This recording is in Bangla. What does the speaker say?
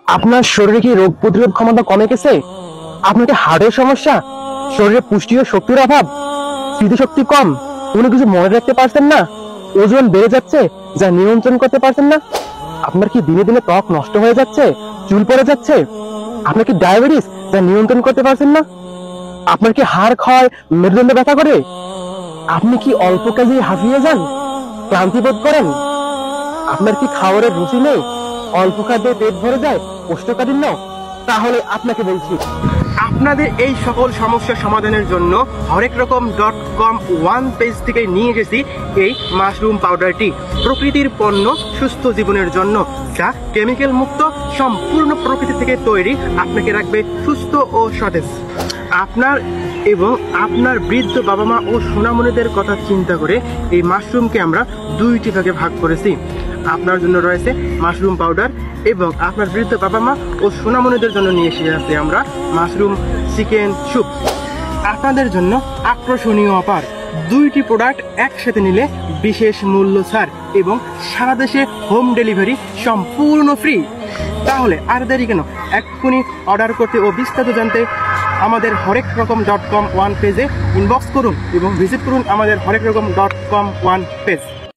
আপনার শরীরে কি রোগ প্রতিরোধ ক্ষমতা কমে গেছে? আপনার কি হার্টের সমস্যা, শরীরে পুষ্টি ও শক্তির অভাব, স্মৃতিশক্তি কম, কোনো কিছু মনে রাখতে পারছেন না, ওজন বেড়ে যাচ্ছে যা নিয়ন্ত্রণ করতে পারছেন না? আপনার কি দিনে দিনে ত্বক নষ্ট হয়ে যাচ্ছে, চুল পড়ে যাচ্ছে? আপনার কি ডায়াবেটিস যা নিয়ন্ত্রণ করতে পারছেন না? আপনার কি হাড় ক্ষয়, মেরুদণ্ড ব্যথা করে? আপনি কি অল্প কাজেই হাঁপিয়ে যান, ক্লান্তি বোধ করেন? আপনার কি খাবারের রুচি নেই, অল্প খাদ্যে পেট ভরে যায়, কোষ্ঠকাঠিন্য? তাহলে আপনাকে বলছি, আপনাদের এই সকল সমস্যার সমাধানের জন্য হরেকরকম.com ওয়ান পেজ থেকে নিয়ে গেছি এই মাশরুম পাউডারটি। প্রকৃতির পণ্য সুস্থ জীবনের জন্য, যা কেমিক্যাল মুক্ত, সম্পূর্ণ প্রকৃতি থেকে তৈরি, আপনাকে রাখবে সুস্থ ও সতেজ। আপনার এবং আপনার বৃদ্ধ বাবা মা ও সোনামণিদের কথা চিন্তা করে এই মাশরুমকে আমরা দুইটি ভাগে ভাগ করেছি। আপনার জন্য রয়েছে মাশরুম পাউডার এবং আপনার বৃদ্ধ বাবা মা ও সোনামণিদের জন্য নিয়ে এসেছি আমরা মাশরুম চিকেন স্যুপ। আপনাদের জন্য আকর্ষণীয় অফার, দুইটি প্রোডাক্ট একসাথে নিলে বিশেষ মূল্য ছাড় এবং সারা দেশে হোম ডেলিভারি সম্পূর্ণ ফ্রি। তাহলে আর দেরি কেন, এক্ষুনি অর্ডার করতে ও বিস্তারিত জানতে আমাদের হরেকরকম.com ওয়ান পেজে ইনবক্স করুন এবং ভিজিট করুন আমাদের হরেকরকম.com ওয়ান পেজ।